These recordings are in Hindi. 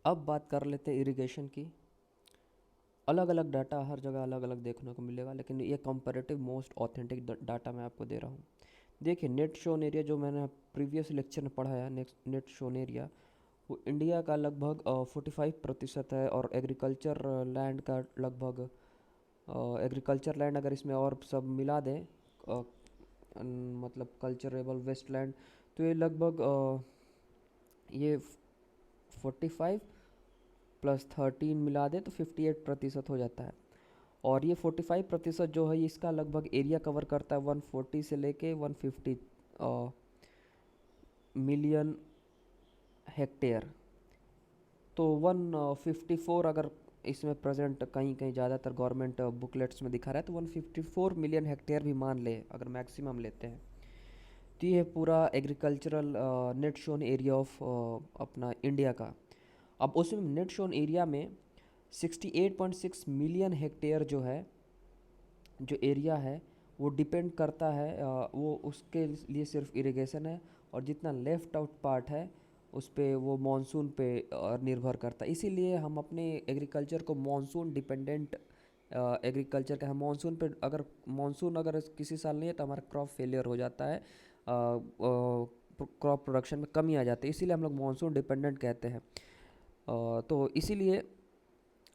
अब बात कर लेते हैं इरिगेशन की। अलग अलग डाटा हर जगह अलग अलग देखने को मिलेगा, लेकिन ये कंपैरेटिव मोस्ट ऑथेंटिक डाटा मैं आपको दे रहा हूँ। देखिए, नेट शोन एरिया जो मैंने प्रीवियस लेक्चर में पढ़ाया, नेट शोन एरिया वो इंडिया का लगभग 45% है, और एग्रीकल्चर लैंड का लगभग एग्रीकल्चर लैंड अगर इसमें और सब मिला दें, मतलब कल्चरेबल वेस्ट लैंड, तो ये लगभग ये 45 प्लस 13 मिला दें तो 58% हो जाता है। और ये 45% जो है इसका लगभग एरिया कवर करता है 140 से लेके 150 मिलियन हेक्टेयर। तो 154 अगर इसमें प्रेजेंट कहीं कहीं ज़्यादातर गवर्नमेंट बुकलेट्स में दिखा रहा है, तो 154 मिलियन हेक्टेयर भी मान ले अगर मैक्सिमम लेते हैं, तो ये पूरा agricultural net shown area of अपना इंडिया का। अब उसमें नेट शोन एरिया में 68.6 मिलियन हेक्टेयर जो है, जो एरिया है वो डिपेंड करता है, वो उसके लिए सिर्फ इरिगेशन है, और जितना लेफ्ट आउट पार्ट है उस पे वो मानसून पे निर्भर करता है। इसीलिए हम अपने एग्रीकल्चर को मानसून डिपेंडेंट एग्रीकल्चर का है। मानसून पे अगर मानसून अगर किसी साल नहीं है तो हमारा क्रॉप फेलियर हो जाता है, क्रॉप प्रोडक्शन में कमी आ जाती है, इसीलिए हम लोग मानसून डिपेंडेंट कहते हैं। तो इसीलिए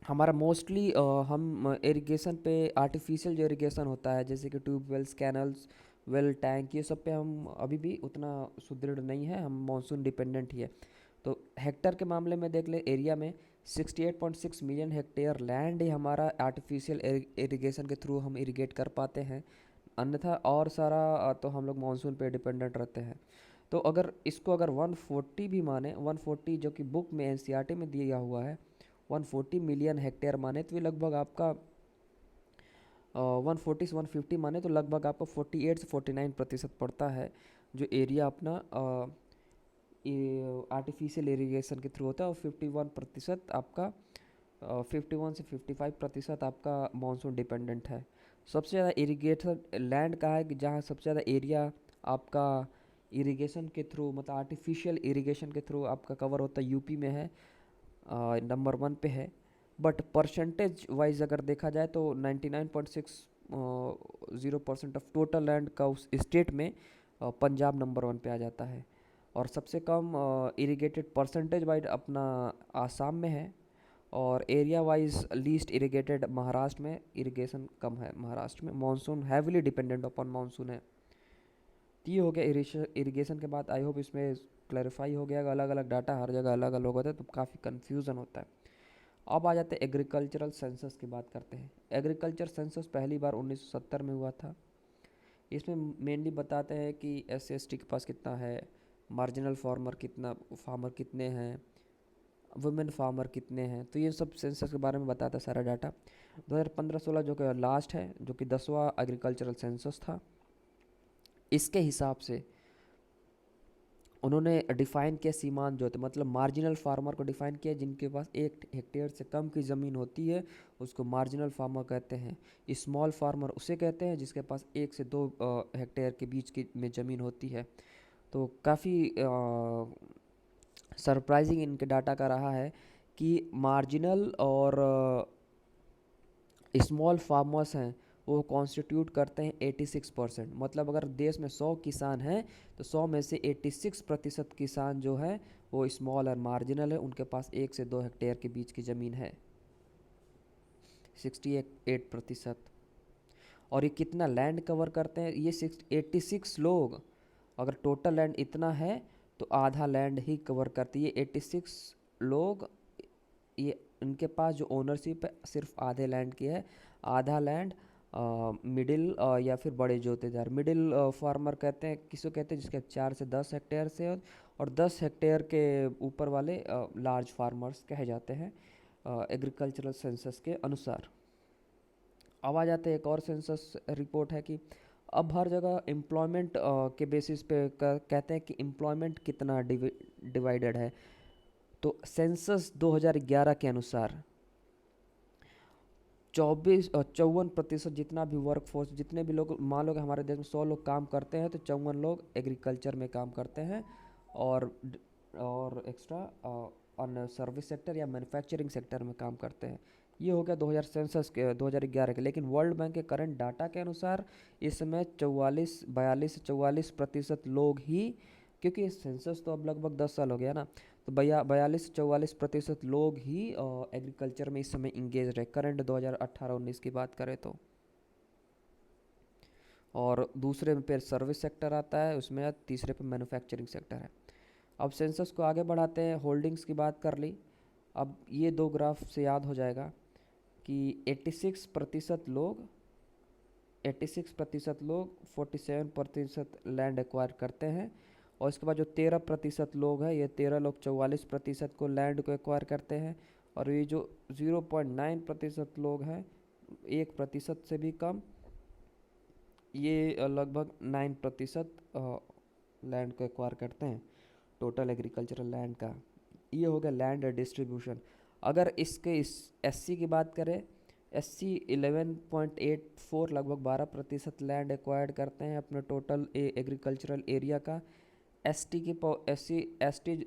हमारा मोस्टली हम इरिगेशन पे आर्टिफिशियल जो इरिगेशन होता है, जैसे कि ट्यूबवेल्स, कैनल्स, वेल, टैंक, ये सब पे हम अभी भी उतना सुदृढ़ नहीं है, हम मानसून डिपेंडेंट ही है। तो हेक्टर के मामले में देख ले, एरिया में 68.6 मिलियन हेक्टेयर लैंड ही हमारा आर्टिफिशियल इरिगेशन के थ्रू हम इरिगेट कर पाते हैं, अन्यथा और सारा तो हम लोग मानसून पे डिपेंडेंट रहते हैं। तो अगर इसको अगर 140 भी माने, 140 जो कि बुक में एनसीईआरटी में दिया हुआ है, 140 मिलियन हेक्टेयर माने तो ये लगभग आपका 140 से 150 माने तो लगभग आपका 48 से 49% पड़ता है, जो एरिया अपना आर्टिफिशियल इरिगेशन के थ्रू होता है, और 51% आपका 51 से 55% आपका मानसून डिपेंडेंट है। सबसे ज़्यादा इरिगेशन लैंड का है कि जहाँ सबसे ज़्यादा एरिया आपका इरिगेशन के थ्रू, मतलब आर्टिफिशियल इरिगेशन के थ्रू आपका कवर होता है, यूपी में है, नंबर 1 पे है। बट परसेंटेज वाइज अगर देखा जाए तो 99.60% ऑफ टोटल लैंड का उस स्टेट में पंजाब नंबर 1 पे आ जाता है। और सबसे कम इरिगेटेड परसेंटेज वाइज अपना आसाम में है, और area wise least irrigated Maharashtra में, इरिगेशन कम है महाराष्ट्र में, monsoon heavily dependent upon monsoon है। तो ये हो गया इरिगेशन के बाद। आई होप इसमें क्लैरिफाई हो गया। अलग अलग डाटा हर जगह अलग अलग होता है तो काफ़ी कन्फ्यूज़न होता है। अब आ जाते हैं एग्रीकल्चरल सेंसस की बात करते हैं। एग्रीकल्चर सेंसस पहली बार 1970 में हुआ था। इसमें मेनली बताते हैं कि SC/ST के पास कितना है, मार्जिनल फार्मर कितने हैं, वुमेन फार्मर कितने हैं, तो ये सब सेंसस के बारे में बताता है सारा डाटा। 2015-16 जो कि लास्ट है, जो कि 10वां एग्रीकल्चरल सेंसस था, इसके हिसाब से उन्होंने डिफ़ाइन किया सीमांत जो होते, मतलब मार्जिनल फार्मर को डिफ़ाइन किया, जिनके पास 1 हेक्टेयर से कम की ज़मीन होती है उसको मार्जिनल फार्मर कहते हैं। स्मॉल फार्मर उसे कहते हैं जिसके पास 1 से 2 हेक्टेयर के बीच की में ज़मीन होती है। तो काफ़ी सरप्राइजिंग इनके डाटा का रहा है कि मार्जिनल और स्मॉल फार्मर्स हैं वो कॉन्स्टिट्यूट करते हैं 86%। मतलब अगर देश में 100 किसान हैं तो 100 में से 86% किसान जो है वो स्मॉल और मार्जिनल है, उनके पास 1 से 2 हेक्टेयर के बीच की ज़मीन है, 68%। और ये कितना लैंड कवर करते हैं, ये 86 लोग, अगर टोटल लैंड इतना है तो आधा लैंड ही कवर करती है 86 लोग। ये इनके पास जो ओनरशिप है सिर्फ आधे लैंड की है। आधा लैंड मिडिल या फिर बड़े जोतेदार, मिडिल फार्मर कहते हैं, किसको कहते हैं, जिसके 4 से 10 हेक्टेयर से और 10 हेक्टेयर के ऊपर वाले लार्ज फार्मर्स कहे जाते हैं एग्रीकल्चरल सेंसस के अनुसार। अब आ जाते हैं एक और सेंसस रिपोर्ट है कि अब हर जगह एम्प्लॉयमेंट के बेसिस पे कहते हैं कि एम्प्लॉयमेंट कितना डिवाइडेड है। तो सेंसस 2011 के अनुसार 54% जितना भी वर्क फोर्स, जितने भी लोग, मान लो कि हमारे देश में 100 लोग काम करते हैं तो 54 लोग एग्रीकल्चर में काम करते हैं, और और एक्स्ट्रा ऑन सर्विस सेक्टर या मैन्युफैक्चरिंग सेक्टर में काम करते हैं। ये हो गया 2000 सेंसस के 2011 के। लेकिन वर्ल्ड बैंक के करंट डाटा के अनुसार इस समय 42 से 44% लोग ही, क्योंकि सेंसस तो अब लगभग 10 साल हो गया ना, तो 42 से 44% लोग ही एग्रीकल्चर में इस समय इंगेज रहे, करंट 2018-19 की बात करें तो। और दूसरे पे सर्विस सेक्टर आता है, उसमें तीसरे पे मैन्युफैक्चरिंग सेक्टर है। अब सेंसस को आगे बढ़ाते हैं, होल्डिंग्स की बात कर ली। अब ये दो ग्राफ से याद हो जाएगा कि 86% लोग 47% लैंड एक्वायर करते हैं। और इसके बाद जो 13% लोग हैं, ये 13 लोग 44% को लैंड को एक्वायर करते हैं। और ये जो 0.9% लोग हैं, 1% से भी कम, ये लगभग 9% लैंड को एक्वायर करते हैं टोटल एग्रीकल्चरल लैंड का। ये हो गया लैंड डिस्ट्रीब्यूशन। अगर इसके इस एससी की बात करें, एससी 11.84 लगभग 12% लैंड एक्वायर्ड करते हैं अपने टोटल एग्रीकल्चरल एरिया का। एसटी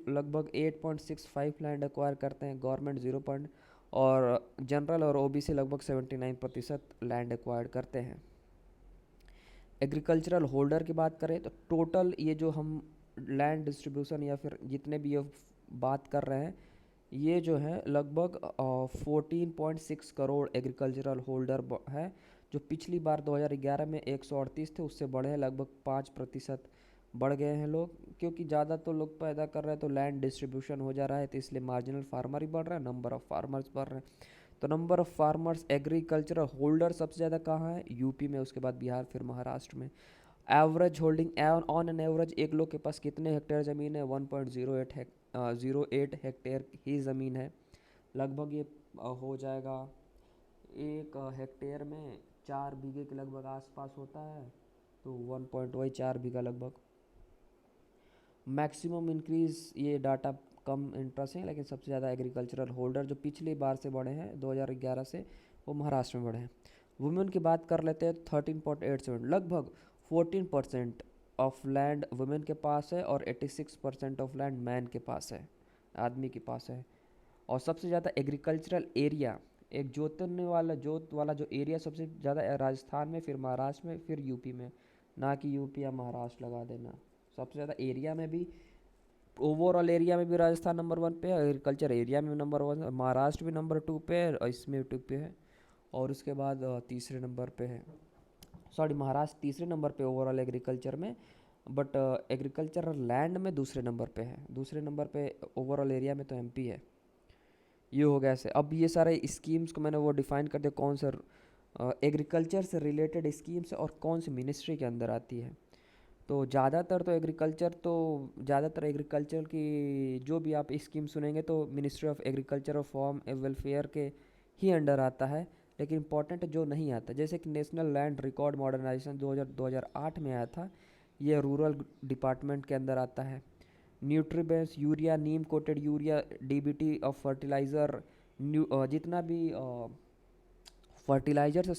लगभग 8.65 लैंड एक्वायर करते हैं, गवर्नमेंट 0 और जनरल और ओबीसी लगभग 79% लैंड एक्वायर्ड करते हैं। एग्रीकल्चरल होल्डर की बात करें तो टोटल ये जो हम लैंड डिस्ट्रीब्यूशन या फिर जितने भी ये बात कर रहे हैं, ये जो है लगभग 14.6 करोड़ एग्रीकल्चरल होल्डर है, जो पिछली बार 2011 में 138 थे, उससे बढ़े हैं लगभग 5% बढ़ गए हैं लोग। क्योंकि ज़्यादा तो लोग पैदा कर रहे हैं तो लैंड डिस्ट्रीब्यूशन हो जा रहा है, तो इसलिए मार्जिनल फार्मर ही बढ़ रहा है, नंबर ऑफ़ फार्मर्स बढ़ रहे हैं। तो number of farmers agricultural holder सबसे ज़्यादा कहाँ है? यूपी में, उसके बाद बिहार, फिर महाराष्ट्र में। Average holding on an average एक लोग के पास कितने हेक्टेयर ज़मीन है? 1.08 हेक्टेयर ही ज़मीन है। लगभग ये हो जाएगा, एक हेक्टेयर में 4 बीघे के लगभग आसपास होता है, तो 1.4 बीघा लगभग। मैक्सिमम इंक्रीज़, ये डाटा कम इंटरेस्ट है, लेकिन सबसे ज़्यादा एग्रीकल्चरल होल्डर जो पिछली बार से बढ़े हैं 2011 से, वो महाराष्ट्र में बढ़े हैं। वुमेन की बात कर लेते हैं, 13.87, लगभग 14% ऑफ लैंड वुमेन के पास है और 86% ऑफ लैंड मैन के पास है, आदमी के पास है। और सबसे ज़्यादा एग्रीकल्चरल एरिया, एक जोत वाला जो एरिया सबसे ज़्यादा है राजस्थान में, फिर महाराष्ट्र में, फिर यूपी में। ना कि यूपी या महाराष्ट्र लगा देना। सबसे ज़्यादा एरिया में भी, ओवरऑल एरिया में भी राजस्थान नंबर 1 पे है, एग्रीकल्चर एरिया में नंबर 1 है, महाराष्ट्र भी नंबर 2 पे है, और इसमें 2 पे है। और उसके बाद तीसरे नंबर पे है, सॉरी, महाराष्ट्र तीसरे नंबर पे ओवरऑल एग्रीकल्चर में, बट एग्रीकल्चरल लैंड में दूसरे नंबर पे है। दूसरे नंबर पे ओवरऑल एरिया में तो एमपी है। ये हो गया ऐसे। अब ये सारे स्कीम्स को मैंने वो डिफ़ाइन कर दिया, कौन सा एग्रीकल्चर से रिलेटेड स्कीम्स और कौन सी मिनिस्ट्री के अंदर आती है। तो ज़्यादातर एग्रीकल्चर की जो भी आप स्कीम सुनेंगे तो मिनिस्ट्री ऑफ एग्रीकल्चर और फार्म वेलफेयर के ही अंडर आता है। लेकिन इंपॉर्टेंट जो नहीं आता, जैसे कि नेशनल लैंड रिकॉर्ड मॉडर्नाइजेशन 2008 में आया था, ये रूरल डिपार्टमेंट के अंदर आता है। न्यूट्रीबेंस, urea, neem coated urea, DBT of fertiliser, जितना भी फर्टिलाइज़र से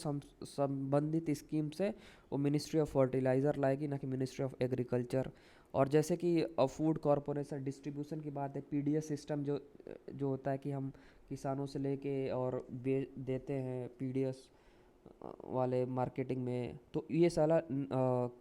संबंधित स्कीम्स है, वो मिनिस्ट्री ऑफ फर्टिलाइज़र लाएगी, ना कि मिनिस्ट्री ऑफ एग्रीकल्चर। और जैसे कि फूड कॉरपोरेशन डिस्ट्रीब्यूशन की बात है, पीडीएस सिस्टम जो जो होता है कि हम किसानों से लेके और देते हैं पीडीएस वाले मार्केटिंग में, तो ये सारा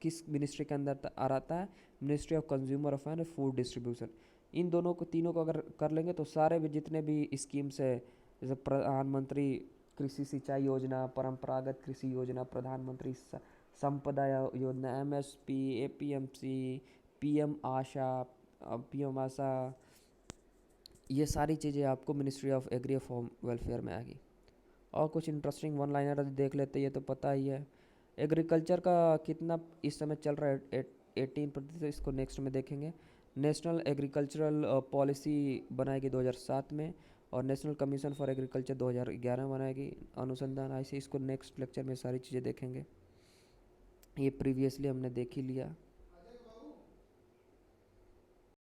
किस मिनिस्ट्री के अंदर आ रहता है? Ministry of consumer affair and food distribution. इन दोनों को, तीनों को अगर कर लेंगे तो सारे भी जितने भी स्कीम्स है, जैसे प्रधानमंत्री कृषि सिंचाई योजना, परंपरागत कृषि योजना, प्रधानमंत्री संपदा योजना, एमएसपी, एपीएमसी, पीएम आशा, ये सारी चीज़ें आपको ministry of agri farm welfare में आएगी। और कुछ इंटरेस्टिंग वन लाइनर देख लेते, ये तो पता ही है। एग्रीकल्चर का कितना इस समय चल रहा है? 18%, इसको नेक्स्ट में देखेंगे। नेशनल एग्रीकल्चरल पॉलिसी बनाएगी 2007 में, और नेशनल कमीशन फॉर एग्रीकल्चर 2011 में बनाएगी, अनुसंधान ऐसे। इसको नेक्स्ट लेक्चर में सारी चीज़ें देखेंगे, ये प्रीवियसली हमने देख ही लिया।